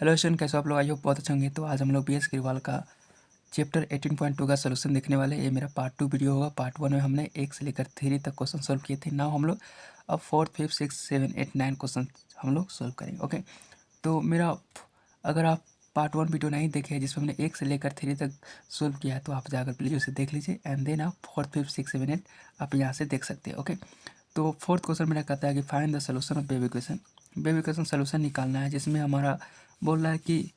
Hello student, कैसे हो आप लोग? आई होप बहुत अच्छे होंगे। तो आज हम लोग बीएस ग्रीवाल का चैप्टर 18.2 का सोल्यूशन देखने वाले। ये मेरा पार्ट 2 वीडियो होगा। पार्ट 1 में हमने 1 से लेकर 3 तक क्वेश्चन सॉल्व किए थे। नाउ हम लोग अब 4th 5th 6th 7th 8th 9 question हम लोग सॉल्व करेंगे। ओके, तो मेरा अगर आप पार्ट 1 वीडियो नहीं देखे हैं जिसमें हमने 1 से लेकर 3 तक सॉल्व किया है तो आप जाकर प्लीज़ उसे देख लीजिए एंड देन आप 4th 5th 6th 7th 8 आप यहाँ से देख सकते हैं। ओके, तो 4th क्वेश्चन मेरा कहता है कि find the solution of wave equation. Wave equation solution निकालना है, जिसमें हमारा बोल रहा है कि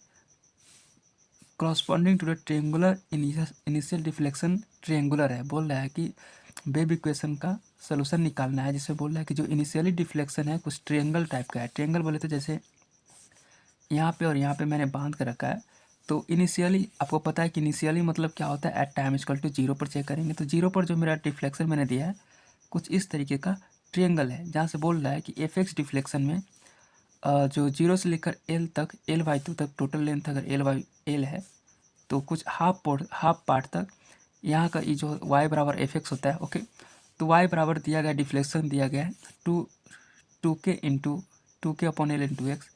corresponding to the triangular initial deflection triangular है। बोल रहा है कि वेव इक्वेशन का सोल्यूशन निकालना है, जिसमें बोल रहा है कि जो इनिशियली डिफ्लेक्शन है कुछ ट्रिएंगल टाइप का है। ट्रिएंगल बोले तो जैसे यहाँ पे और यहाँ पे मैंने बांध कर रखा है। तो इनिशियली आपको पता है कि इनिशियली मतलब क्या होता है, एट टाइम इक्वल टू 0 पर चेक करेंगे तो 0 पर जो मेरा डिफ्लेक्शन मैंने दिया है कुछ इस तरीके का ट्रिएंगल है, जहाँ से बोल रहा है कि एफ एक्स डिफ्लेक्शन में जो 0 से लेकर एल तक L/2 तक टोटल लेंथ अगर L/L है तो कुछ हाफ पार्ट तक यहाँ का ये जो y बराबर एफ एक्स होता है। ओके, तो y बराबर दिया गया, डिफ्लेक्शन दिया गया है टू के upon L into x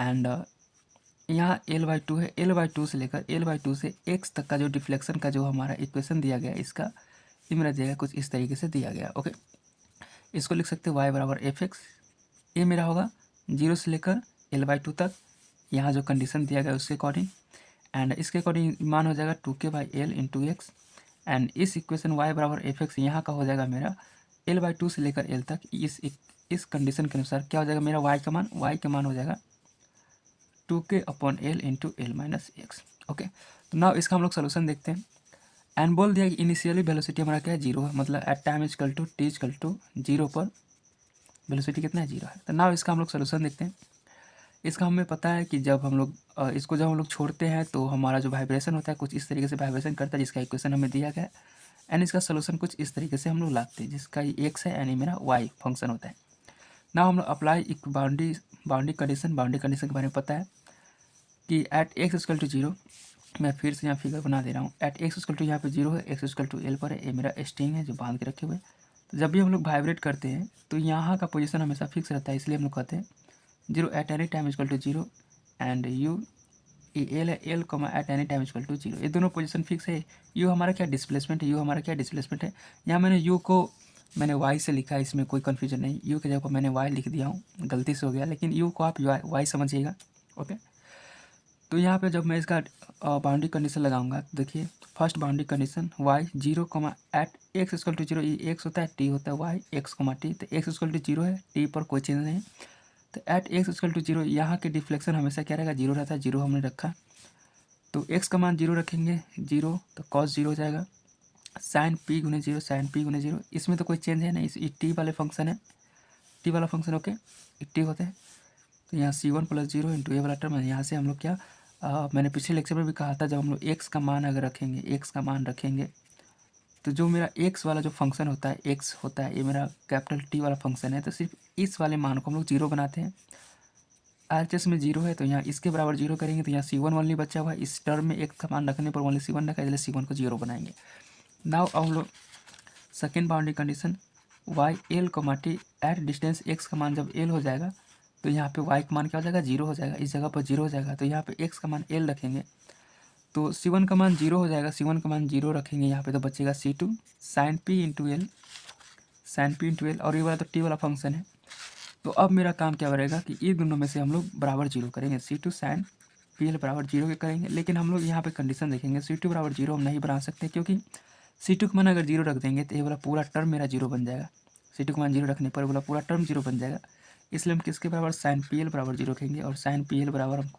and यहाँ L/2 है। L/2 से लेकर L/2 से x तक का जो डिफ्लेक्शन का जो हमारा इक्वेशन दिया गया है इसका ये मेरा दिया गया कुछ इस तरीके से दिया गया। ओके, इसको लिख सकते हैं y बराबर एफ एक्स। ये मेरा होगा 0 से लेकर L/2 तक, यहाँ जो कंडीशन दिया गया उसके अकॉर्डिंग एंड इसके अकॉर्डिंग मान हो जाएगा 2k/L इंटू एक्स एंड इस इक्वेशन y बराबर एफ एक्स यहाँ का हो जाएगा मेरा L/2 से लेकर L तक। इस कंडीशन के अनुसार क्या हो जाएगा मेरा y का मान हो जाएगा 2k/L into L minus x. Okay, तो नाउ इसका हम लोग सोल्यूशन देखते हैं एंड बोल दिया कि इनिशियली वेलोसिटी हमारा क्या है, 0 है, मतलब at time equal to t equal to 0 पर वेलोसिटी कितना है, 0 है। तो नाउ इसका हम लोग सोल्यूशन देखते हैं। इसका हमें पता है कि जब हम लोग इसको जब हम लोग छोड़ते हैं तो हमारा जो वाइब्रेशन होता है कुछ इस तरीके से वाइब्रेशन करता है, जिसका इक्वेशन हमें दिया गया है एंड इसका सोल्यूशन कुछ इस तरीके से हम लोग लाते हैं, जिसका ये एक्स है यानी मेरा वाई फंक्शन होता है। नाउ हम लोग अप्लाई एक बाउंड्री कंडीशन के बारे में पता है कि एट एक्स इक्वल टू 0, मैं फिर से यहाँ फिगर बना दे रहा हूँ। एट एक्स इक्वल टू यहाँ पे 0 है, एक्स इक्वल टू एल पर है, ये मेरा स्ट्रिंग है जो बांध के रखे हुए। तो जब भी हम लोग वाइब्रेट करते हैं तो यहाँ का पोजीशन हमेशा फिक्स रहता है, इसलिए हम लोग कहते हैं 0 at any time equal to 0 and u L है, L comma at any time equal to 0, ये दोनों पोजीशन फिक्स है। यू हमारा क्या डिस्प्लेसमेंट है, यू हमारा क्या डिस्प्लेसमेंट है। यहाँ मैंने यू को मैंने वाई से लिखा है, इसमें कोई कन्फ्यूजन नहीं, यू की जगह पर मैंने वाई लिख दिया हूँ, गलती से हो गया, लेकिन यू को आप वाई समझिएगा। ओके, तो यहाँ पे जब मैं इसका बाउंड्री कंडीशन लगाऊंगा तो देखिए फर्स्ट बाउंड्री कंडीशन वाई 0 कमा एट एक्स इक्वल टू 0, ये एक्स होता है, टी होता है, वाई एक्स कमा टी, तो एक्स इक्वल टू 0 है, टी पर कोई चेंज नहीं। तो एट एक्स इक्वल टू 0 यहाँ के डिफ्लेक्शन हमेशा क्या रहेगा, 0 रहता है, 0 हमने रखा। तो एक्स का मान 0 रखेंगे, 0 तो कॉस 0 हो जाएगा, साइन पी गुने 0 साइन पी गुने 0, इसमें तो कोई चेंज है नहीं, इस टी वाले फंक्शन है, टी वाला फंक्शन। ओके, टी होते हैं तो यहाँ C1 प्लस 0 इंटू ए वाला टर्म है। यहाँ से हम लोग क्या मैंने पिछले लेक्चर में भी कहा था, जब हम लोग एक्स का मान अगर रखेंगे, एक्स का मान रखेंगे तो जो मेरा एक्स वाला जो फंक्शन होता है, एक्स होता है, ये मेरा कैपिटल टी वाला फंक्शन है, तो सिर्फ इस वाले मान को हम लोग 0 बनाते हैं। RHS में 0 है तो यहाँ इसके बराबर 0 करेंगे तो यहाँ C1 ओनली बचा हुआ है, इस टर्म में एक्स का मान रखने पर ओनली C1 रखा है, इसलिए C1 को 0 बनाएंगे। नाउ हम लोग second boundary condition Y L को माटी एट डिस्टेंस एक्स का मान जब एल हो जाएगा तो यहाँ पे y का मान क्या हो जाएगा, 0 हो जाएगा, इस जगह पर 0 हो जाएगा। तो यहाँ पे x का मान l रखेंगे तो C1 का मान 0 हो जाएगा, C1 का मान 0 रखेंगे यहाँ पे तो बचेगा C2 sine p into L, sine p into L, और ये वाला तो t वाला फंक्शन है। तो अब मेरा काम क्या रहेगा कि ये दोनों में से हम लोग बराबर 0 करेंगे, C2 साइन पी एल बराबर 0 के करेंगे। लेकिन हम लोग यहाँ पे कंडीशन देखेंगे, C2 बराबर 0 हम नहीं बना सकते, क्योंकि C2 का मान अगर 0 रख देंगे तो ये वाला पूरा टर्म मेरा 0 बन जाएगा। C2 का मान 0 रखने पर बोला पूरा टर्म 0 बन जाएगा, इसलिए हम किसके बराबर साइन पी एल बराबर 0 रखेंगे। और साइन पी एल बराबर हम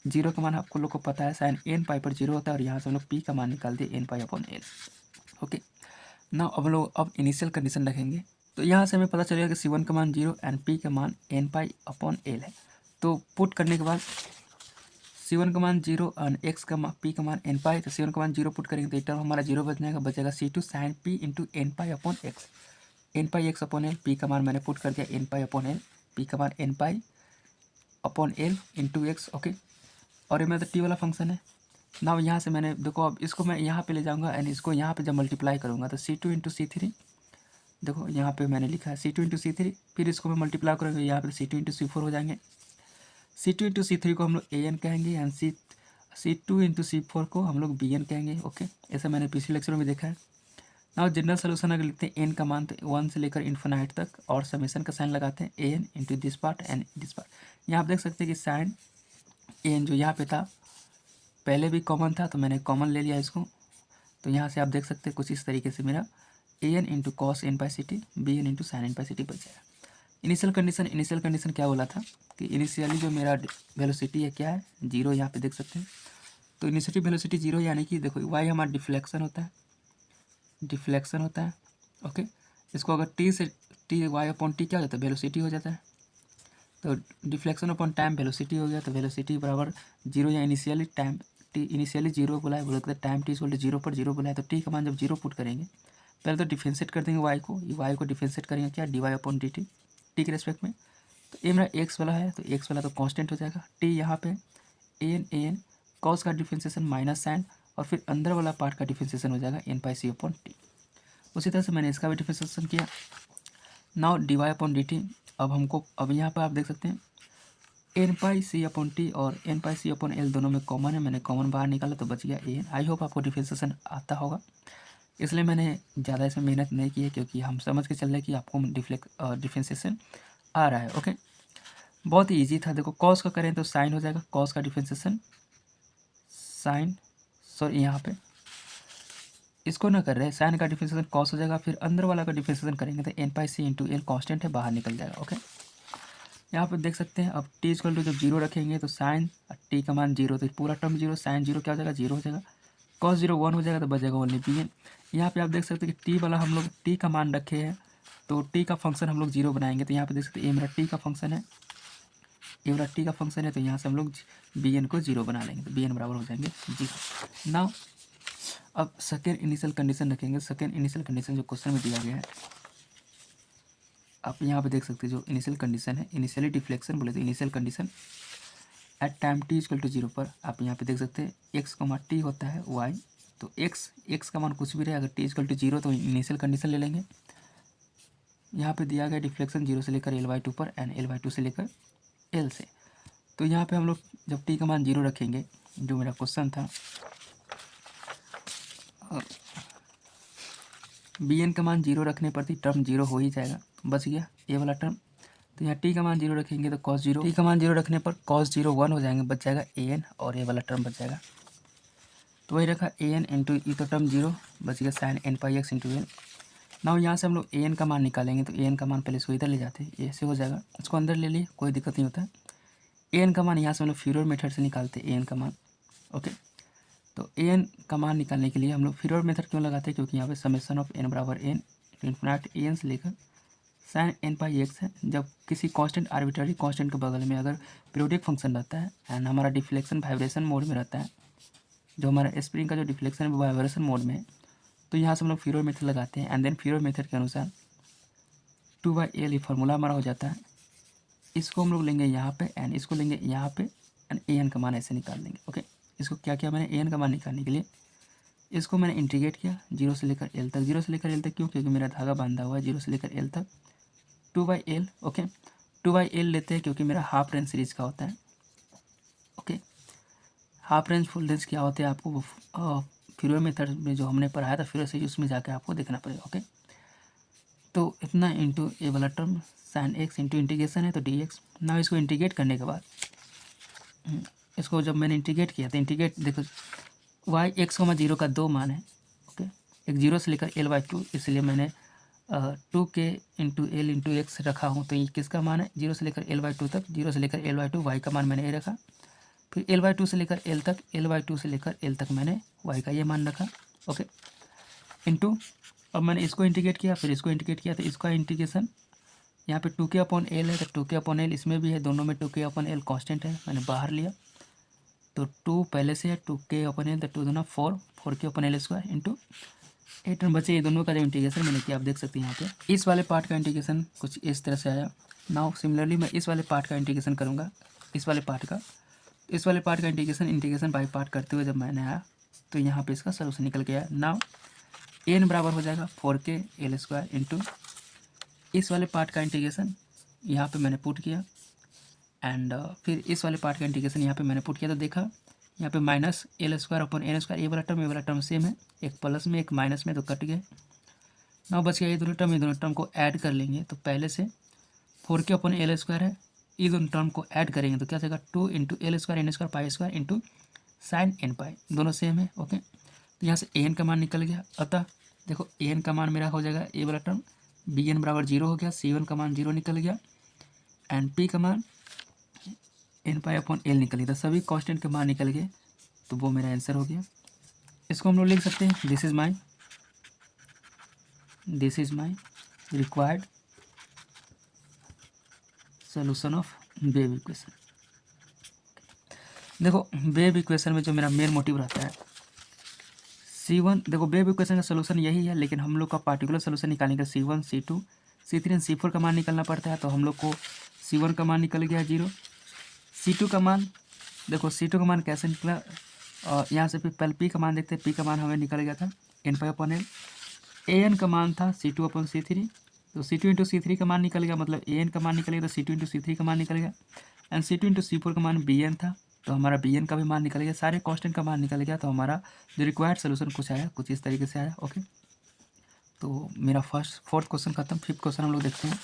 0 का मान आपको लोग को पता है, साइन एन पाई पर 0 होता है, और यहाँ से हम लोग पी का मान निकाल दिए N pi upon L. Okay, ना अब लोग अब इनिशियल कंडीशन रखेंगे तो यहाँ से हमें पता चलेगा कि C1 का मान 0 एंड पी का मान एन पाई अपॉन एल है। तो पुट करने के बाद C1 का मान 0 और एक्स का पी का मान एन पाई, तो C1 का मान 0 पुट करेंगे तो ये टर्म हमारा 0 बच जाएगा, बचेगा C2 sine P into N pi upon x, N pi x upon L, P का मान मैंने पुट कर दिया N pi upon L, P का मान N pi upon L into x. Okay, और ये मेरा तो टी वाला फंक्शन है। ना यहाँ से मैंने देखो, अब इसको मैं यहाँ पे ले जाऊँगा एंड इसको यहाँ पे जब मल्टीप्लाई करूँगा तो C2 इंटू C3, देखो यहाँ पे मैंने लिखा है C2 इंटू C3, फिर इसको मैं मल्टीप्लाई करूँगा यहाँ पे C2 इंटू C4 हो जाएंगे। C2 इंटू C3 को हम लोग AN कहेंगे एंड C2 इंटू C4 को हम लोग BN कहेंगे। ओके, ऐसा मैंने पिछले लेक्चर में देखा है। नाउ जनरल सोल्यूशन अगर लिखते हैं n का मान तो 1 से लेकर इन्फिनाइट तक और समेशन का साइन लगाते हैं AN into this part and this part. यहाँ आप देख सकते हैं कि साइन AN जो यहाँ पे था पहले भी कॉमन था तो मैंने कॉमन ले लिया इसको, तो यहाँ से आप देख सकते हैं कुछ इस तरीके से मेरा AN into cos n by C T BN into sine n by C T बच जाएगा। इनिशियल कंडीशन क्या बोला था कि इनिशियली जो मेरा वेलोसिटी है क्या है, जीरो, यहाँ पे देख सकते हैं। तो इनिशियल वेलोसिटी जीरो यानी कि देखो वाई हमारा डिफ्लेक्शन होता है। ओके, इसको अगर टी से टी वाई अपॉन टी क्या हो जाता है, वेलोसिटी हो जाता है। तो डिफ्लेक्शन अपॉन टाइम वेलोसिटी हो गया, तो वेलोसिटी बराबर जीरो या initially time T initially zero बोला है, बोलते time T equal to zero पर जीरो बोला है, तो टी का मान जब जीरो पुट करेंगे पहले तो डिफरेंशिएट कर देंगे वाई को डिफरेंशिएट करेंगे क्या, D Y upon D T T के रेस्पेक्ट में। तो ए मेरा एक्स वाला है तो एक्स वाला तो कांस्टेंट हो जाएगा, टी यहाँ पे एन कॉस का डिफरेंशिएशन माइनस साइन और फिर अंदर वाला पार्ट का डिफरेंशिएशन हो जाएगा N pi C upon T. उसी तरह से मैंने इसका भी डिफरेंशिएशन किया। Now D Y upon D T, अब यहाँ पर आप देख सकते हैं N pi C upon T और N pi C upon L दोनों में कॉमन है, मैंने कॉमन बाहर निकाला तो बच गया एन। आई होप आपको डिफरेंशिएशन आता होगा, इसलिए मैंने ज़्यादा इसमें मेहनत नहीं की है क्योंकि हम समझ के चल रहे हैं कि आपको डिफरेंशिएशन आ रहा है। ओके, बहुत ही ईजी था। देखो कॉस का करें तो साइन हो जाएगा, कॉस का डिफरेंशिएशन साइन, सॉरी यहाँ पे इसको ना कर रहे हैं, साइन का डिफरेंशिएशन कॉस हो जाएगा, फिर अंदर वाला का डिफरेंशिएशन करेंगे तो एन पाई सी इंटू एल कॉन्स्टेंट है, बाहर निकल जाएगा। ओके, यहाँ पर देख सकते हैं अब टी इक्वल टू जब जीरो रखेंगे तो साइन टी का मान जीरो, तो पूरा टर्म जीरो, साइन जीरो क्या हो जाएगा, जीरो हो जाएगा, कॉस जीरो वन हो जाएगा तो बचेगा ओनली बी एन। यहाँ पे आप देख सकते हैं कि टी वाला हम लोग टी का मान रखे हैं तो टी का फंक्शन हम लोग जीरो बनाएंगे, तो यहाँ पे देख सकते हैं ए मेरा टी का फंक्शन है, तो यहाँ से हम लोग बी एन को जीरो बना लेंगे, तो बी एन बराबर हो जाएंगे जीरो। नाउ अब सेकेंड इनिशियल कंडीशन रखेंगे। सेकेंड इनिशियल कंडीशन जो क्वेश्चन में दिया गया है आप यहाँ पे देख सकते हैं, जो इनिशियल कंडीशन है, इनिशियली डिफ्लेक्शन बोले तो initial condition at time T equal to zero पर आप यहाँ पे देख सकते हैं एक्स का मान टी होता है वाई, तो एक्स का मान कुछ भी रहे, अगर टी इक्वल टू जीरो तो इनिशियल कंडीशन ले लेंगे। यहाँ पे दिया गया डिफ्लेक्शन जीरो से लेकर एल बाई टू पर एंड एल बाई टू से लेकर एल से, तो यहाँ पे हम लोग जब टी का मान जीरो रखेंगे, जो मेरा क्वेश्चन था बी एन का मान जीरो रखने पर ही टर्म जीरो हो ही जाएगा, बच गया ए वाला टर्म। तो यहाँ टी का मान जीरो रखेंगे तो कॉस जीरो, टी का मान जीरो रखने पर कॉस जीरो वन हो जाएंगे, बच जाएगा ए एन और ए वाला टर्म बच जाएगा। तो वही रखा ए एन इंटू ई, तो टर्म जीरो बच गया sign N pi x into N. Now यहाँ से हम लोग ए एन का मान निकालेंगे, तो ए एन का मान पहले इसको इधर ले जाते हैं, ऐसे हो जाएगा, इसको अंदर ले लिए कोई दिक्कत नहीं होता है। ए एन का मान यहाँ से हम लोग फ्यूरियर मेथड से निकालते हैं ए एन का मान। ओके, तो ए एन का मान निकालने के लिए हम लोग फ्यूरियर मेथड क्यों लगाते हैं, क्योंकि यहाँ पे समेशन ऑफ एन बराबर एन इन्फिनिट ए एन से लेकर साइन एन पाई एक्स है। जब किसी कांस्टेंट आर्बिट्ररी कांस्टेंट के बगल में अगर पीरियोडिक फंक्शन रहता है एंड हमारा डिफ्लेक्शन वाइब्रेशन मोड में रहता है, जो हमारा स्प्रिंग का जो डिफ्लेक्शन वाइब्रेशन मोड में है, तो यहाँ से हम लोग फ्यूरियर मेथड लगाते हैं एंड देन फ्यूरियर मेथड के अनुसार 2/L ये फार्मूला हमारा हो जाता है। इसको हम लोग लेंगे यहाँ पे एंड इसको लेंगे यहाँ पे एंड ए एन का मान ऐसे निकाल लेंगे। ओके, इसको क्या किया मैंने, ए एन का मान निकालने के लिए इसको मैंने इंटीग्रेट किया जीरो से लेकर एल तक। जीरो से लेकर एल तक क्यों, क्योंकि मेरा धागा बांधा हुआ है जीरो से लेकर एल तक 2/L। ओके, 2/L लेते हैं क्योंकि मेरा हाफ रेंज सीरीज का होता है। Okay, half range full range क्या होते हैं आपको फ्यूरियर मेथड में जो हमने पढ़ाया था फ्यूरियर सीरीज, उसमें जाके आपको देखना पड़ेगा। ओके, तो इतना इंटू ए वाला term sine x into integration है तो डी एक्स। ना इसको इंटीग्रेट करने के बाद इसको जब मैंने इंटीग्रेट किया तो इंटीग्रेट देखो वाई एक्स को जीरो का दो मान है। ओके, एक जीरो से लेकर एल बाई टू, इसलिए मैंने 2k into L into x रखा हूँ, तो ये किसका मान है, जीरो से लेकर एल बाई टू तक, जीरो से लेकर एल बाई टू वाई का मान मैंने ए रखा, फिर एल बाई टू से लेकर एल तक, एल बाई टू से लेकर एल तक मैंने वाई का ये मान रखा। ओके, इंटू अब मैंने इसको इंटीग्रेट किया, फिर इसको इंटीग्रेट किया, तो इसका इंटीग्रेशन यहाँ पे 2k अपॉन एल है, तो 2k अपॉन एल इसमें भी है, दोनों में 2k अपॉन एल कॉन्स्टेंट है, मैंने बाहर लिया, तो 2 पहले से है 2k अपॉन एल, तो 2 दूना 4k upon L square into 8 बचे। ये दोनों का जो इंटीग्रेशन मैंने किया आप देख सकते हैं यहाँ पे। इस वाले पार्ट का इंटीग्रेशन कुछ इस तरह से आया। नाउ सिमिलरली मैं इस वाले पार्ट का इंटीग्रेशन करूँगा, इस वाले पार्ट का इंटीग्रेशन बाई पार्ट करते हुए जब मैंने आया तो यहाँ पे इसका सलूशन निकल गया। नाउ एन बराबर हो जाएगा 4k एल स्क्वायर इंटू इस वाले पार्ट का इंटीग्रेशन यहाँ पे मैंने पुट किया एंड फिर इस वाले पार्ट का इंटीग्रेशन यहाँ पे मैंने पुट किया तो देखा यहाँ पे minus L square upon N square, ये वाला टर्म सेम है, एक प्लस में एक माइनस में तो कट गए। ना बच गया ये दोनों टर्म को ऐड कर लेंगे तो पहले से 4 के अपॉन एल स्क्वायर है, ये दोनों टर्म को ऐड करेंगे तो क्या जाएगा 2 into L square N square pi square into sine N pi, दोनों सेम है। ओके, तो यहाँ से ए एन का मान निकल गया। अतः देखो ए एन का मान मेरा हो जाएगा ए वाला टर्म बी एन बराबर 0 हो गया, सी वन का मान 0 निकल गया एंड पी का मान एन पाई अपॉन एल निकल गया। तो सभी कांस्टेंट के मान निकल गए तो वो मेरा आंसर हो गया। इसको हम लोग लिख सकते हैं this is my required solution of wave equation. देखो वेव इक्वेशन में जो मेरा मेन मोटिव रहता है C1, देखो वेव इक्वेशन का सोल्यूशन यही है, लेकिन हम लोग का पार्टिकुलर सोल्यूशन निकालने का C1, C2, C3 and C4 का मान निकलना पड़ता है। तो हम लोग को C1 का मान निकल गया 0, C2 का मान, देखो C2 का मान कैसे निकला, यहाँ से पहले P का मान देखते हैं। P का मान हमें निकल गया था N pi upon L, AN का मान था C2 अपॉन C3, तो C2 इंटू C3 का मान निकल गया, मतलब AN का मान निकल गया तो C2 इंटू C3 का मान निकल गया एंड C2 इंटू C4 का मान BN था, तो हमारा BN का भी मान निकल गया, सारे कांस्टेंट का मान निकल गया। तो हमारा जो रिक्वायर्ड सोल्यूशन कुछ आया, कुछ इस तरीके से आया। ओके, तो मेरा फोर्थ क्वेश्चन खत्म। फिफ्थ क्वेश्चन हम लोग देखते हैं।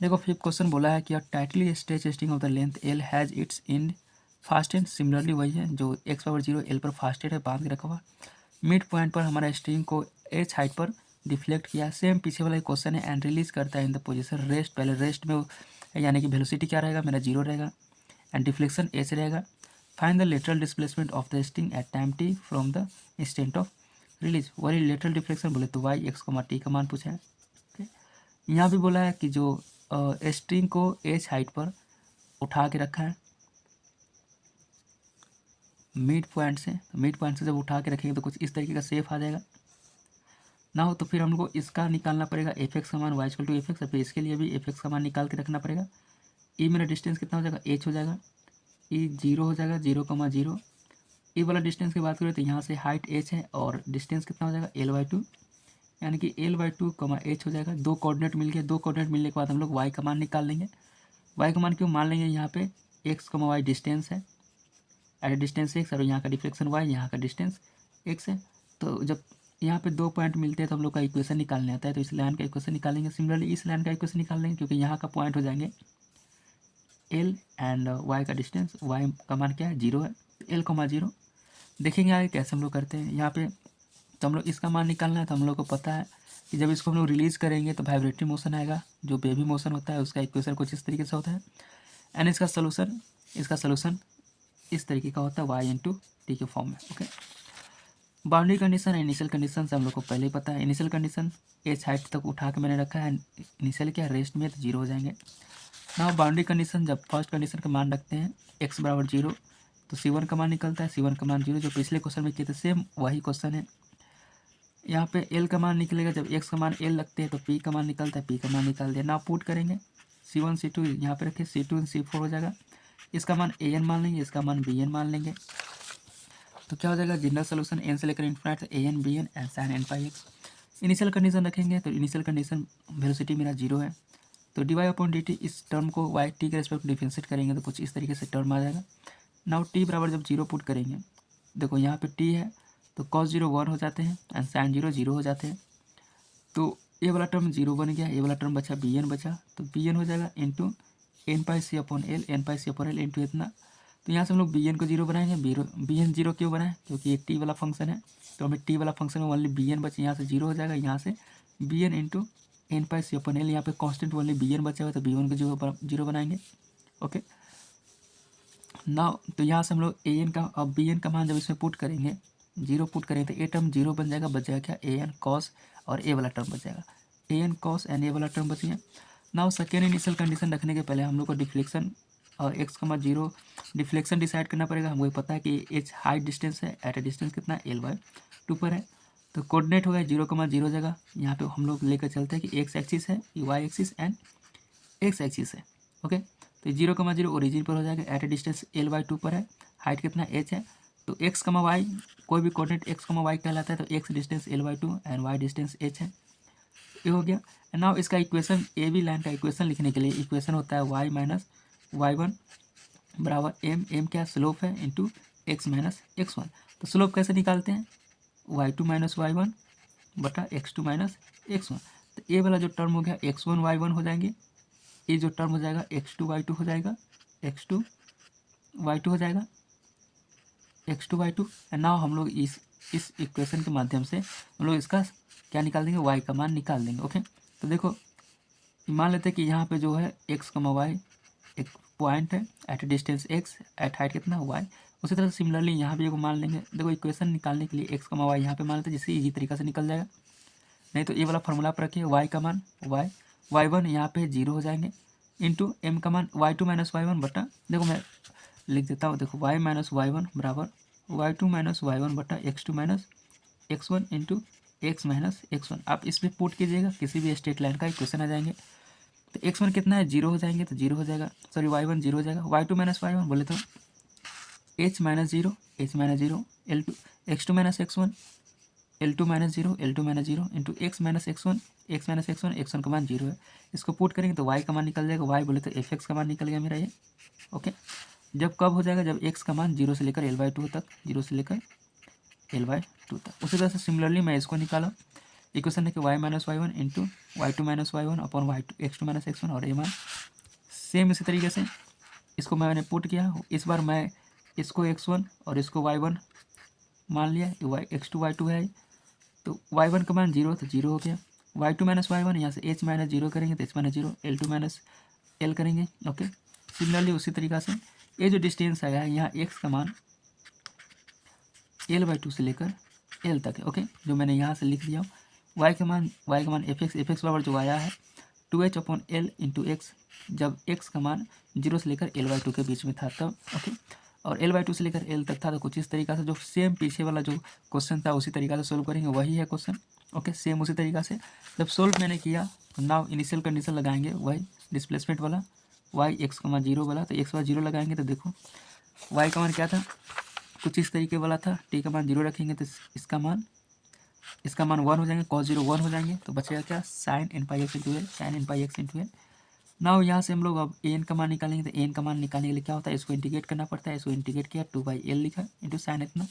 देखो फिफ्थ क्वेश्चन बोला है कि a tightly stretch string of the length L has its end fastened, similarly वही है जो x⁻0 L पर फास्टेड है, बांध के रखा हुआ। मिड पॉइंट पर हमारा स्ट्रिंग को h हाइट पर डिफ्लेक्ट किया, सेम पीछे वाला क्वेश्चन है, एंड रिलीज करता है इन द पोजीशन रेस्ट। पहले रेस्ट में यानी कि वेलोसिटी क्या रहेगा मेरा 0 रहेगा एंड डिफ्लेक्शन h रहेगा। Find the lateral displacement of the string at time t from the instant of release. वही लेटरल डिफ्लेक्शन बोले तो y x, t का मान पूछा है। यहाँ भी बोला है कि जो स्ट्रिंग को h हाइट पर उठा के रखा है मिड पॉइंट से, तो मिड पॉइंट से जब उठा के रखेंगे तो कुछ इस तरीके का शेप आ जाएगा ना हो। तो फिर हम लोग को इसका निकालना पड़ेगा एफ एक्स का मान y equal to F X, फिर इसके लिए भी एफ एक्स का मान निकाल के रखना पड़ेगा। ई मेरा डिस्टेंस कितना हो जाएगा h हो जाएगा, ई 0 हो जाएगा 0,0। ई वाला डिस्टेंस की बात करें तो यहाँ से हाइट h है और डिस्टेंस कितना हो जाएगा L/2, यानी कि L/2, h हो जाएगा। दो कोऑर्डिनेट मिल गए, दो कोऑर्डिनेट मिलने के बाद हम लोग y का मान निकाल लेंगे। y का मान क्यों मान लेंगे, यहाँ पे x, y डिस्टेंस है, एट डिस्टेंस x, और यहाँ का डिफ्लेक्शन y, यहाँ का डिस्टेंस x है। तो जब यहाँ पे दो पॉइंट मिलते हैं तो हम लोग का इक्वेशन निकालने आता है, तो इस लाइन का इक्वेशन निकालेंगे। सिमिलरली इस लाइन का इक्वेशन निकाल लेंगे क्योंकि यहाँ का पॉइंट हो जाएंगे L एंड y का डिस्टेंस, y का मान क्या है 0 है, L, 0। देखेंगे आगे कैसे हम लोग करते हैं। यहाँ पे तो हम लोग इसका मान निकालना है, तो हम लोग को पता है कि जब इसको हम लोग रिलीज़ करेंगे तो वाइब्रेटरी मोशन आएगा, जो बेबी मोशन होता है उसका इक्वेशन कुछ इस तरीके से होता है। एंड इसका सोल्यूशन इस तरीके का होता है y इंटू टी के फॉर्म में। Okay, boundary condition, initial condition से हम लोग को पहले ही पता है। इनिशियल कंडीशन h हाइट तक उठा के मैंने रखा है, इनिशियल क्या रेस्ट में तो 0 हो जाएंगे ना। बाउंड्री कंडीशन जब फर्स्ट कंडीशन का मान रखते हैं x बराबर 0 तो C1 का मान निकलता है, C1 का मान 0, जो पिछले क्वेश्चन में किए थे सेम वही क्वेश्चन है। यहाँ पे L का मान निकलेगा, जब x का मान L लगते हैं तो P का मान निकलता है, P का मान निकाल दिया ना। पुट करेंगे C1 C2 यहाँ पे रखे, C2 C4 हो जाएगा। इसका मान AN मान लेंगे, इसका मान BN मान लेंगे, तो क्या हो जाएगा जनरल सोल्यूशन n से लेकर infinite AN BN and sine n pi x। Initial condition रखेंगे तो इनिशियल कंडीशन वेलोसिटी मेरा 0 है, तो dy/dt इस टर्म को y t के रेस्पेक्ट डिफरेंशिएट करेंगे तो कुछ इस तरीके से टर्म आ जाएगा। नाउ t बराबर जब 0 पुट करेंगे, देखो यहाँ पे t है तो cos 0 1 हो जाते हैं एंड साइन 0 0 हो जाते हैं, तो ये वाला टर्म 0 बन गया, ये वाला टर्म बचा bn बचा, तो bn हो जाएगा इंटू n पाई c अपॉन l इंटू इतना। तो यहाँ से हम लोग bn को 0 बनाएंगे। bn 0 क्यों बनाए, क्योंकि ये t वाला फंक्शन है, तो हमें t वाला फंक्शन में ओनली bn बचे, यहाँ से 0 हो जाएगा, यहाँ से bn इंटू n पाई c अपॉन l, यहाँ पे कॉन्स्टेंट ओनली bn बचा हुआ तो b1 को 0 बनाएंगे। ओके ना, तो यहाँ से हम लोग an का, अब bn का मान जब इसमें पुट करेंगे 0 पुट करेंगे तो ए टर्म 0 बन जाएगा, बच जाएगा क्या an cos, और ए वाला टर्म बच जाएगा an cos एंड ए वाला टर्म बच गया। नाउ सेकेंड इनिशियल कंडीशन रखने के पहले हम लोग को डिफ्लेक्शन और x, 0 डिफ्लेक्शन डिसाइड करना पड़ेगा। हमको पता है कि h हाइट डिस्टेंस है, एट ए डिस्टेंस कितना L/2 पर है, तो कोऑर्डिनेट हो गया 0,0 जगह। यहाँ पे हम लोग लेकर चलते हैं कि x एक्सिस है, y axis and x axis है। ओके, तो 0,0 ओरिजिन पर हो जाएगा, एट ए डिस्टेंस L/2 पर है, हाइट कितना h है, तो x, y कोई भी कोऑर्डिनेट x, y कहलाता है, तो x distance L/2 and y distance h है, ये हो गया। नाउ इसका इक्वेशन, ए बी लाइन का इक्वेशन लिखने के लिए इक्वेशन होता है y माइनस y1 बराबर एम क्या स्लोप है इंटू एक्स माइनस x1। तो स्लोप कैसे निकालते हैं, y2 माइनस y1 बटा x2 माइनस x1। तो ये वाला जो टर्म हो गया x1 y1 हो जाएंगे, ये जो टर्म हो जाएगा x2 y2 हो जाएगा, x2 y2 हो जाएगा, x2 y2। एंड नाउ हम लोग इस इक्वेशन के माध्यम से हम लोग इसका क्या निकाल देंगे, y का मान निकाल देंगे। ओके, तो देखो मान लेते हैं कि यहाँ पे जो है x, y एक पॉइंट है at distance x, at height कितना y। उसी तरह से सिमिलरली यहाँ भी एक मान लेंगे। देखो इक्वेशन निकालने के लिए x, y यहाँ पे मान लेते हैं, जिससे इजी तरीका से निकल जाएगा। नहीं तो ये वाला फॉर्मूला पर रखिए, y का मान y1 यहाँ पे 0 हो जाएंगे, इंटू m का मान y2 माइनस y1 बटा, देखो मैं लिख देता हूँ, देखो y माइनस y1 बराबर y2 माइनस y1 बटा x2 minus x1 into x minus x1। आप इस पर पुट कीजिएगा, किसी भी स्ट्रेट लाइन का इक्वेशन आ जाएंगे। तो x1 कितना है, 0 हो जाएंगे, तो 0 हो जाएगा, सॉरी y1 0 हो जाएगा, y2 माइनस y1 बोले तो h minus 0 L2 x2 minus x1 L2 minus 0 L2 minus 0 into x minus x1 x1 का मान 0 है। इसको पुट करेंगे तो y का मान निकल जाएगा, y बोले तो fx का मान निकल गया मेरा ये। ओके, जब कब हो जाएगा, जब x का मान 0 से लेकर L/2 तक, 0 से लेकर L/2 तक। उसी तरह से सिमिलरली मैं इसको निकाला, इक्वेशन है कि y minus y1 into y2 minus y1 upon x2 minus x1 और ये मान सेम इसी तरीके से इसको मैंने पुट किया। इस बार मैं इसको x1 और इसको y1 मान लिया, x2 y2 है, तो y1 का मान 0 तो 0 हो गया, y2 माइनस y1 यहाँ से h माइनस 0 करेंगे तो h minus 0, L2 minus L करेंगे। ओके, सिमिलरली उसी तरीका से ये जो डिस्टेंस आया है यहाँ x का मान L/2 से लेकर L तक है। ओके, जो मैंने यहाँ से लिख दिया, y का मान fx बराबर जो आया है 2h upon L into x, जब x का मान 0 से लेकर L/2 के बीच में था तब। ओके, और L/2 से लेकर L तक था, तो कुछ इस तरीका से जो सेम पीछे वाला जो क्वेश्चन था उसी तरीका से सोल्व करेंगे, वही है क्वेश्चन। ओके, सेम उसी तरीका से जब सोल्व मैंने किया तो नाउ इनिशियल कंडीशन लगाएंगे, वही डिस्प्लेसमेंट वाला y x का मान 0 वाला, तो x वाला 0 लगाएंगे तो देखो y का मान क्या था, कुछ इस तरीके वाला था, t का मान 0 रखेंगे तो इसका मान 1 हो जाएंगे, cos 0 1 हो जाएंगे, तो बचेगा क्या sin n pi x into L, sin n pi x into L. Now यहाँ से हम लोग अब an का मान निकालेंगे, तो an का मान निकालने के लिए क्या होता है, इसको इंटीग्रेट करना पड़ता है, इसको इंटीग्रेट किया 2/l लिखा इंटू साइन इतना।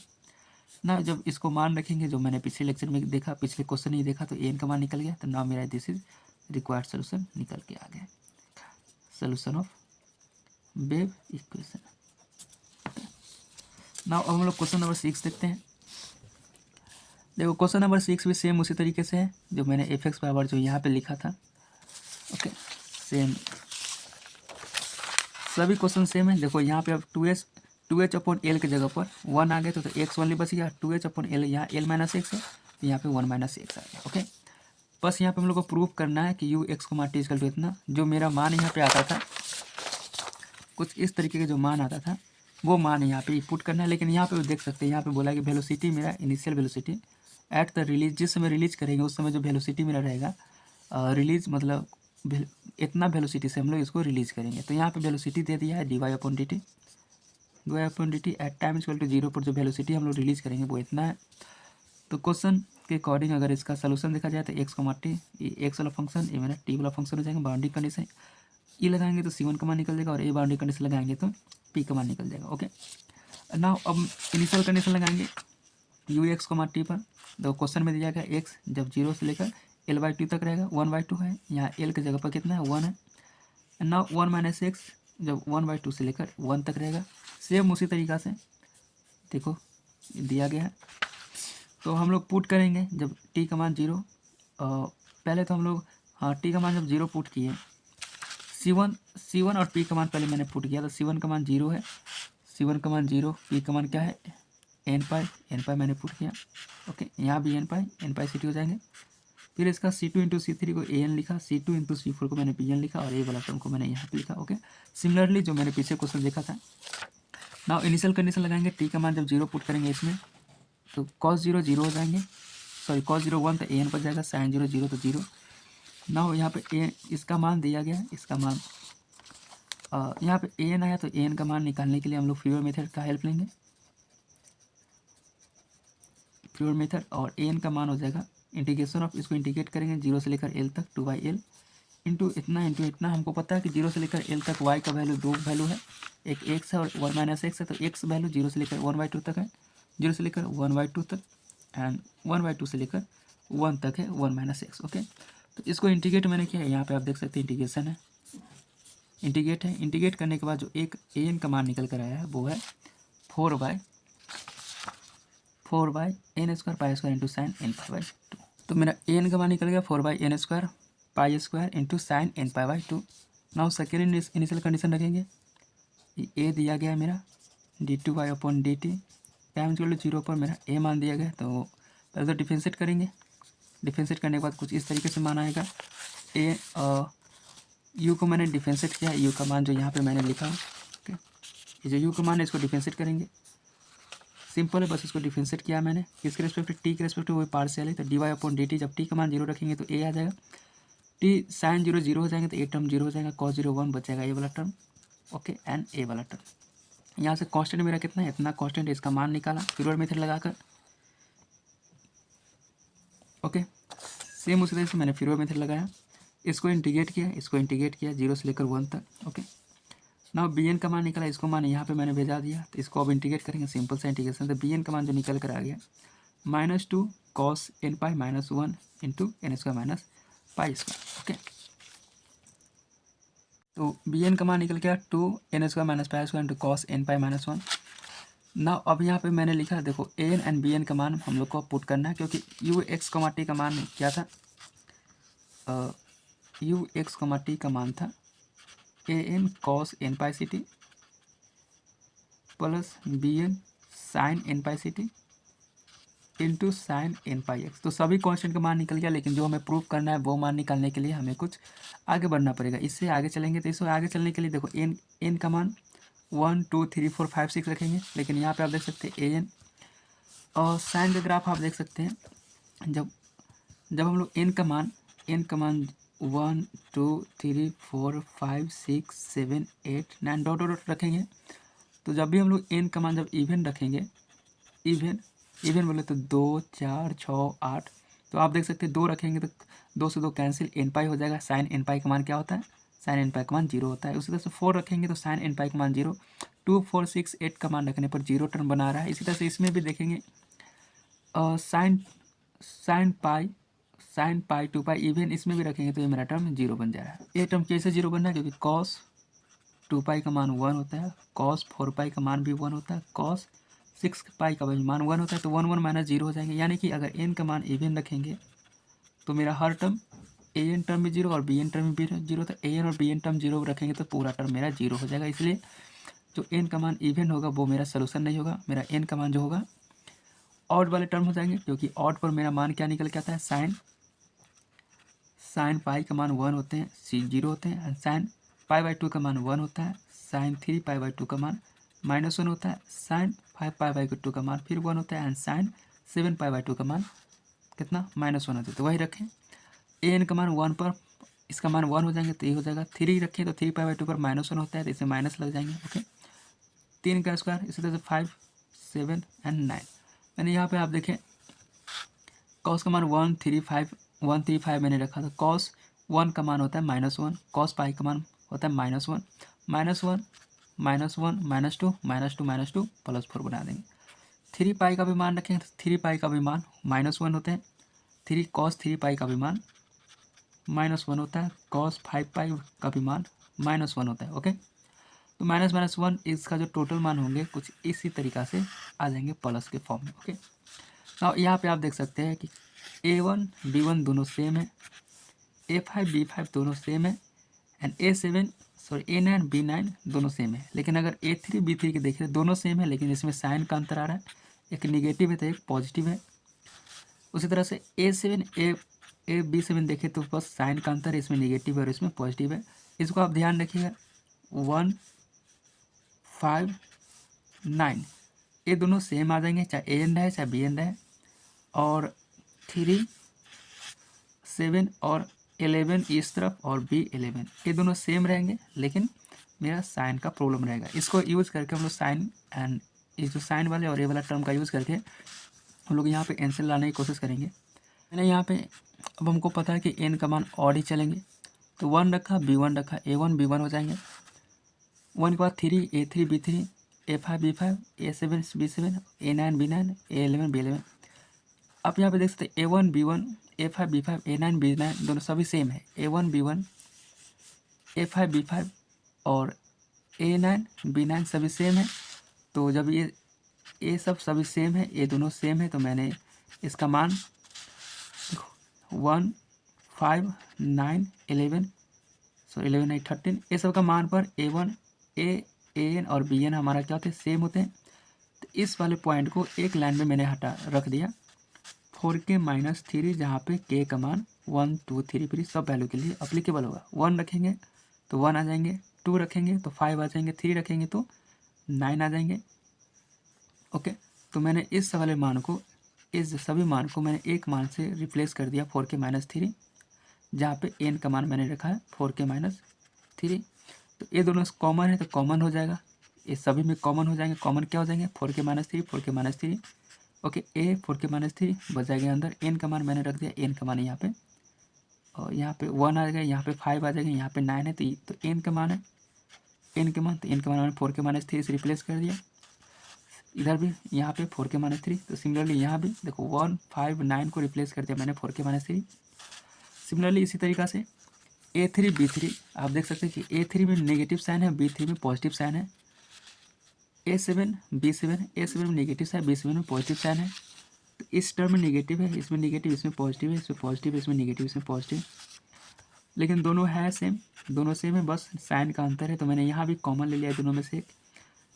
ना जब इसको मान रखेंगे, जो मैंने पिछले लेक्चर में देखा, पिछले क्वेश्चन ही देखा, तो an का मान निकल गया, तो नाउ मेरा दिस इज रिक्वायर्ड सोल्यूशन निकल के आ गया, solution of wave equation. Now अब हम लोग क्वेश्चन नंबर 6 देखते हैं। देखो क्वेश्चन नंबर 6 भी सेम उसी तरीके से है, जो मैंने fx बराबर जो यहाँ पे लिखा था। ओके, सेम सभी क्वेश्चन सेम है। देखो यहाँ पे अब 2h अपॉन एल के जगह पर 1 आ गए, तो x ओनली बच गया, 2h अपॉन एल, यहाँ l माइनस एक्स है, तो यहाँ पे 1 माइनस एक्स आ गया। ओके, बस यहाँ पे हम लोग को प्रूव करना है कि u x को टी इक्वल टू इतना, जो मेरा मान यहाँ पे आता था, कुछ इस तरीके का जो मान आता था वो मान यहाँ पे पुट करना है। लेकिन यहाँ पे देख सकते हैं, यहाँ पे बोला कि वेलोसिटी मेरा initial velocity at the release, जिस समय रिलीज करेंगे उस समय जो वेलोसिटी मेरा रहेगा, रिलीज मतलब इतना वेलोसिटी से हम लोग इसको रिलीज करेंगे। तो यहाँ पे वेलोसिटी दे दिया है dy/dt, dy/dt eight time equal to 0 पर जो वेलोसिटी हम लोग रिलीज करेंगे वो इतना है। तो क्वेश्चन के अकॉर्डिंग अगर इसका सोल्यूशन देखा जाए तो x, t, ये x वाला फंक्शन, ये मेरा t वाला फंक्शन हो जाएगा। बाउंड्री कंडीशन ई लगाएंगे तो c1 का मान निकल जाएगा, और ए बाउंड्री कंडीशन लगाएंगे तो p का मान निकल जाएगा। ओके, नाउ अब इनिशियल कंडीशन लगाएंगे ux, t पर। तो क्वेश्चन में दिया गया x जब 0 से लेकर L/2 तक रहेगा, 1/2 है, यहाँ l की जगह पर कितना है 1 है। नाउ 1 माइनस एक्स जब 1/2 से लेकर 1 तक रहेगा, सेम उसी तरीका से देखो दिया गया है। तो हम लोग पुट करेंगे जब t का मान 0, पहले तो हम लोग t का मान जब 0 पुट किए, C1 और p का मान पहले मैंने पुट किया, तो C1 का मान 0 है, C1 का मान 0, p का मान क्या है n पाई मैंने पुट किया। ओके, यहाँ भी n पाई C2 हो जाएंगे। फिर इसका C2 इंटू C3 को an लिखा, C2 इंटू C4 को मैंने Pn लिखा, और ये वाला टर्म को मैंने यहाँ पे लिखा। ओके, सिमिलरली जो मैंने पीछे क्वेश्चन देखा था। नाउ इनिशियल कंडीशन लगाएंगे, t का मान जब 0 पुट करेंगे इसमें, तो cos 0 0 हो जाएंगे, सॉरी cos 0 1, तो an पर जाएगा, sin 0 0 तो 0। नाउ यहाँ पे इसका मान दिया गया है, इसका मान यहाँ पे an आया, तो an का मान निकालने के लिए हम लोग फ्यूअर मेथड का हेल्प लेंगे, फ्यूअर मेथड, और an का मान हो जाएगा इंटीग्रेशन ऑफ, इसको इंटीग्रेट करेंगे 0 से लेकर l तक 2/l इंटू इतना हमको पता है कि 0 से लेकर L तक y का वैल्यू 2 वैल्यू है, एक x है और 1 माइनस x है, तो x वैल्यू 0 से लेकर 1/2 तक है, 0 से लेकर 1/2 तक एंड 1/2 से लेकर 1 तक है 1 माइनस x। ओके, तो इसको इंटीग्रेट मैंने किया है, यहाँ पे आप देख सकते हैं इंटीग्रेशन है, इंटीग्रेट है। इंटीग्रेट करने के बाद जो एक an का मान निकल कर आया है वो है 4/n² पाई स्क्वायर इंटू साइन n/2। तो मेरा an का मान निकल गया 4/n² पाई square into sign n/2। Now second initial condition रखेंगे, a दिया गया है मेरा d2y/dt, टाइम इक्वल टू 0 पर मेरा a मान दिया गया, तो पहले तो डिफरेंशिएट करेंगे। डिफरेंशिएट करने के बाद कुछ इस तरीके से मान आएगा, u को मैंने डिफरेंशिएट किया, u का मान जो यहाँ पे मैंने लिखा, ओके, ये जो u का मान है इसको डिफरेंशिएट करेंगे, सिंपल है, बस इसको डिफरेंशिएट किया मैंने, किसके रेस्पेक्ट टी के रेस्पेक्ट वही पार्शियल है, तो dy/dt, जब t का मान 0 रखेंगे तो a आ जाएगा, t साइन 0 0 हो जाएंगे तो a टर्म 0 हो जाएगा, cos 0 1 बचेगा ये वाला टर्म, ओके, एंड ए वाला टर्म। यहाँ से कांस्टेंट मेरा कितना है, इतना कांस्टेंट है, इसका मान निकाला पिरियड मेथड लगाकर, ओके, सेम उसी तरह से मैंने पिरियड मेथड लगाया, इसको इंटीग्रेट किया, 0 से लेकर 1 तक, ओके। नाउ bn का मान निकला, इसको मान यहाँ पे मैंने भेजा दिया, तो इसको अब इंटीग्रेट करेंगे, सिंपल सा इंटीग्रेशन, तो bn का मान जो निकल कर आ गया -2 cos n/, -1 इंटू n² -π², ओके। तो bn का मान निकल गया 2 n² -π² इंटू cos n/, -1। ना अब यहाँ पे मैंने लिखा, देखो an एंड bn का मान हम लोग को पुट करना है, क्योंकि ux, t का मान क्या था, ux, t का मान था an cos n/ct plus bn sin n/ct into sine n/x। तो सभी कांस्टेंट का मान निकल गया, लेकिन जो हमें प्रूव करना है वो मान निकालने के लिए हमें कुछ आगे बढ़ना पड़ेगा। इससे आगे चलेंगे, तो इससे आगे चलने के लिए देखो n का मान 1 2 3 4 5 6 रखेंगे, लेकिन यहाँ पे आप देख सकते हैं an और साइन का ग्राफ आप देख सकते हैं, जब हम लोग n का मान 1 2 3 4 5 6 7 8 9 डॉट डॉट रखेंगे, तो जब भी हम लोग n का मान जब इवन रखेंगे, इवन बोले तो 2 4 6 8, तो आप देख सकते हैं 2 रखेंगे तो 2 से 2 कैंसिल, n/, हो जाएगा। साइन n/, का मान क्या होता है, साइन n/, का मान 0 होता है। उसी तरह से 4 रखेंगे तो साइन n/, का मान 0, 2 4 6 8 का मान रखने पर 0 टर्म बना रहा है। इसी तरह से इसमें भी देखेंगे, साइन पाई 2 पाई इवन इसमें भी रखेंगे तो ये मेरा टर्म 0 बन जा रहा है। ये टर्म कैसे 0 बन रहा है, क्योंकि cos 2 पाई का मान 1 होता है, cos 4 पाई का मान भी 1 होता है, cos 6 पाई का भी मान 1 होता है, तो 1 1 माइनस 0 हो जाएंगे। यानी कि अगर n का मान इवन रखेंगे तो मेरा हर टर्म an टर्म भी 0 और bn टर्म भी 0, तो an और bn टर्म 0 रखेंगे तो पूरा टर्म मेरा 0 हो जाएगा। इसलिए जो n का मान इवन होगा वो मेरा सोल्यूशन नहीं होगा, मेरा n का मान जो होगा ऑड वाले टर्म हो जाएंगे, क्योंकि ऑड पर मेरा मान क्या निकल के आता है, साइन पाई का मान 1 होते हैं, 0 होते हैं, साइन π/2 का मान 1 होता है, साइन 3 π/2 का मान -1 होता है, साइन 5 π/2 का मान फिर 1 होता है, एंड साइन 7 π/2 का मान कितना, -1 होता है। तो वही रखें, an का मान 1 पर इसका मान 1 हो जाएंगे तो ये हो जाएगा। 3 रखें तो 3 π/2 पर -1 होता है, तो इसमें माइनस लग जाएंगे, ओके। 3 का स्क्वायर, इसी तरह से 5 7 एंड 9। मैंने यहाँ पे आप देखें कॉस का मान 135 मैंने रखा था, कॉस 1 का मान होता है -1, कॉस पाई का मान होता है -1, -1 -2 -2 +4 बना देंगे। 3 पाई का भी मान रखें तो 3 पाई का भी मान -1 होते हैं, 3 cos 3 पाई का भी मान -1 होता है, cos 5 पाई का भी मान -1 होता है, ओके। तो -1 इसका जो टोटल मान होंगे कुछ इसी तरीक़ा से आ जाएंगे प्लस के फॉर्म में, ओके। और यहाँ पे आप देख सकते हैं कि a1 b1 दोनों सेम है, a5 b5 दोनों सेम है, एंड a9 b9 दोनों सेम है। लेकिन अगर a3 b3 के देखें दोनों सेम है, लेकिन इसमें साइन का अंतर आ रहा है, एक निगेटिव है तो एक पॉजिटिव है। उसी तरह से a b7 देखें तो बस साइन का अंतर है, इसमें निगेटिव है और इसमें पॉजिटिव है। इसको आप ध्यान रखिएगा, 1 5 9 ये दोनों सेम आ जाएंगे, चाहे a एंड है चाहे b एंड है, और 3 7 और 11 इस तरफ और b11 ये दोनों सेम रहेंगे, लेकिन मेरा साइन का प्रॉब्लम रहेगा। इसको यूज़ करके हम लोग साइन एंड इस जो साइन वाले और ये वाला टर्म का यूज़ करके हम लोग यहाँ पे आंसर लाने की कोशिश करेंगे। मैंने यहाँ पे अब हमको पता है कि n का मान ऑड ही चलेंगे, तो 1 रखा, B1 रखा, A1 B1 हो जाएंगे। 1 के बाद 3 A3 B3, A5 B5, A7 B7, A9 B9, A11 B11। आप यहाँ पे देख सकते हैं A1 B1, A5 B5, A9 B9 दोनों सभी सेम है। A1 B1, A5 B5 और A9 B9 सभी सेम है। तो जब ये सब सभी सेम है, ये दोनों सेम है, तो मैंने इसका मान 1 5 9 11 11 नहीं 13 ये सब का मान पर A1 AN और BN हमारा क्या होते हैं, सेम होते हैं। तो इस वाले पॉइंट को एक लाइन में मैंने रख दिया 4K-3, जहाँ पे K का मान 1 2 3 3 सब वैल्यू के लिए अप्लीकेबल होगा। 1 रखेंगे तो 1 आ जाएंगे, 2 रखेंगे तो 5 आ जाएंगे, 3 रखेंगे तो 9 आ जाएंगे। ओके, तो मैंने इस वाले मान को, इस सभी मान को मैंने एक मान से रिप्लेस कर दिया 4K-3, जहाँ पे n का मान मैंने रखा है 4K-3। तो ये दोनों कॉमन है तो कॉमन हो जाएगा, ये सभी में कॉमन हो जाएंगे। कॉमन क्या हो जाएंगे 4K-3 4K-3। ओके, ए 4K-3 बच जाएगा अंदर। n का मान मैंने रख दिया, n का मान यहाँ पे, और यहाँ पे 1 आ जाएगा, यहाँ पे 5 आ जाएगा, यहाँ पे 9 है। तो n का मान है, n का मान, तो n का मान मैंने 4K-3 से रिप्लेस कर दिया। इधर भी यहाँ पे 4K-3। तो सिमिलरली यहाँ भी देखो 1 5 9 को रिप्लेस कर दिया मैंने 4K-3। सिमिलरली इसी तरीक़ा से A3 B3 आप देख सकते हैं कि A3 में नेगेटिव साइन है, B3 में पॉजिटिव साइन है। A7 B7, A7 में नेगेटिव साइन, B7 में पॉजिटिव साइन है। तो इस टर्म में नेगेटिव है, इसमें नेगेटिव, इसमें पॉजिटिव है, इसमें पॉजिटिव है, इसमें नेगेटिव, इसमें पॉजिटिव, लेकिन दोनों है सेम, दोनों सेम है, बस साइन का अंतर है। तो मैंने यहाँ भी कॉमन ले लिया दोनों में से एक।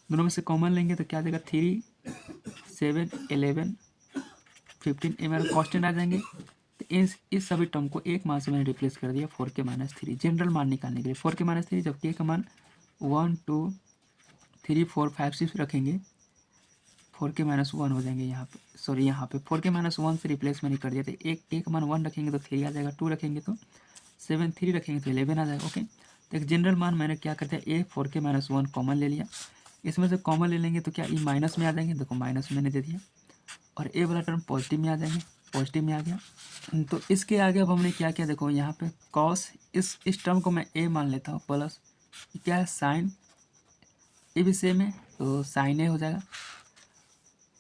दोनों में से कॉमन लेंगे तो क्या आ जाएगा 3 7 11 15 ये मेरा कॉन्स्टेंट आ जाएंगे। तो इस सभी टर्म को एक मान से मैंने रिप्लेस कर दिया 4K-3 जनरल मान निकालने के लिए। 4K-3 जब K का मान 1 2 3 4 5 6 रखेंगे 4K-1 हो जाएंगे यहाँ पे, सॉरी यहाँ पे 4K-1 से रिप्लेस मैंने कर दिया। तो एक मान 1 रखेंगे तो 3 आ जाएगा, 2 रखेंगे तो 7, 3 रखेंगे तो 11 आ जाएगा। ओके, तो एक जनरल मान मैंने क्या कर दिया, ए 4K-1 कॉमन ले लिया। इसमें से कॉमन ले लेंगे तो क्या ये माइनस में आ जाएंगे, देखो माइनस मैंने दे दिया, और ए वाला टर्म पॉजिटिव में आ जाएंगे, पॉजिटिव में आ गया। तो इसके आगे अब हमने क्या किया, देखो यहाँ पे कॉस, इस टर्म को मैं ए मान लेता हूँ, प्लस क्या है साइन, ये भी सेम है तो साइन ए हो जाएगा।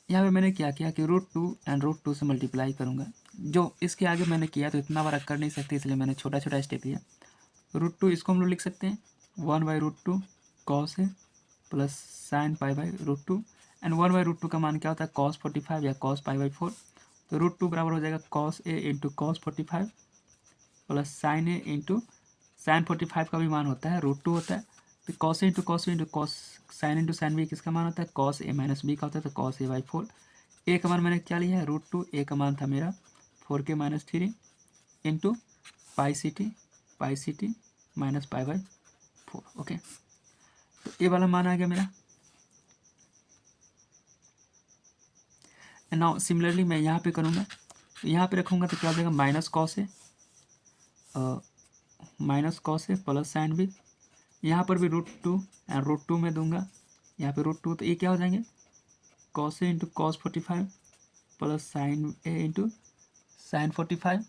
यहाँ पे मैंने क्या किया कि √2 एंड √2 से मल्टीप्लाई करूँगा। जो इसके आगे मैंने किया तो इतना बार कर नहीं सकते, इसलिए मैंने छोटा छोटा स्टेप लिया। √2 इसको हम लोग लिख सकते हैं 1/√2 कॉस है प्लस साइन π/√2, एंड 1/√2 का मान क्या होता है cos 45 या cos π/4। तो √2 बराबर हो जाएगा cos a into cos 45 plus sign A into sine 45 का भी मान होता है √2 होता है। तो cos a into cos b into cos into sine b किसका मान होता है cos a माइनस b का होता है। तो cos a/4, a का मान मैंने क्या लिया है √2, a का मान था मेरा 4K-3 into π/c minus π/4। Okay, तो ये वाला मान आ गया मेरा। नाउ सिमिलरली मैं यहाँ पे करूँगा, तो यहाँ पे रखूँगा तो क्या हो जाएगा minus cos A plus sine B. यहाँ पर भी √2 एंड √2 में दूंगा, यहाँ पे √2, तो ये क्या हो जाएंगे कॉस ए इंटू कॉस 45 प्लस साइन ए इंटू साइन 45।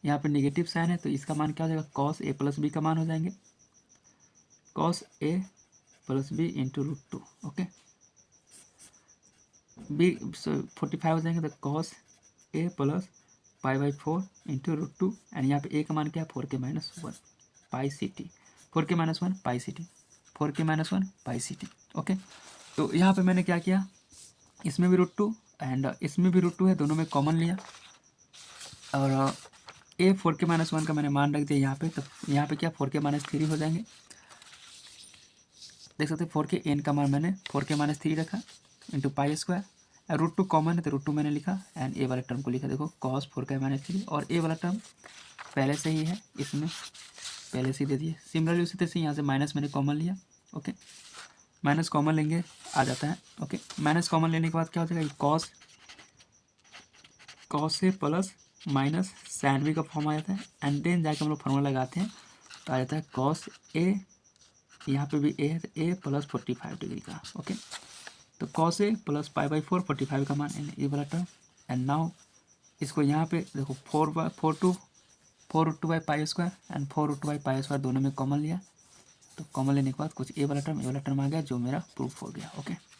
यहाँ पे नेगेटिव साइन है तो इसका मान क्या हो जाएगा कॉस ए प्लस बी का मान हो जाएंगे cos A plus B into √2। Okay, B 45 हो जाएंगे तो cos A plus π/4 into √2, and यहाँ पे ए का मान क्या है 4K-1 π/ct 4K-1 π/ct 4K-1 π/ct। Okay, तो यहाँ पे मैंने क्या किया, इसमें भी √2 एंड इसमें भी √2 है, दोनों में कॉमन लिया, और ए 4K-1 का मैंने मान रख दिया यहाँ पे। तो यहाँ पे क्या 4K-3 हो जाएंगे, देख सकते हैं 4K n का मान मैंने 4K-3 रखा इंटू π², √2 कॉमन है तो √2 मैंने लिखा, एंड ए वाला टर्म को लिखा, देखो cos 4K-3, और ए वाला टर्म पहले से ही है, इसमें पहले से ही दे दिए। सिमिलरली उसी तरह से यहाँ से माइनस मैंने कॉमन लिया। ओके, माइनस कॉमन लेंगे आ जाता है। ओके, माइनस कॉमन लेने के बाद क्या हो जाएगा cos A plus minus sine B का फॉर्म आ जाता है, एंड देन जाके हम लोग फॉर्मूला लगाते हैं तो आ जाता है कॉस ए, यहाँ पे भी ए है तो ए प्लस 45 डिग्री का। ओके, तो cos a प्लस π/4 45 का मान ये वाला टर्म, एंड नाउ इसको यहाँ पे देखो 4 2 4√2/π² एंड 4√2/π² दोनों में कॉमन लिया, तो कॉमन लेने के बाद कुछ ए वाला टर्म आ गया, जो मेरा प्रूफ हो गया। ओके।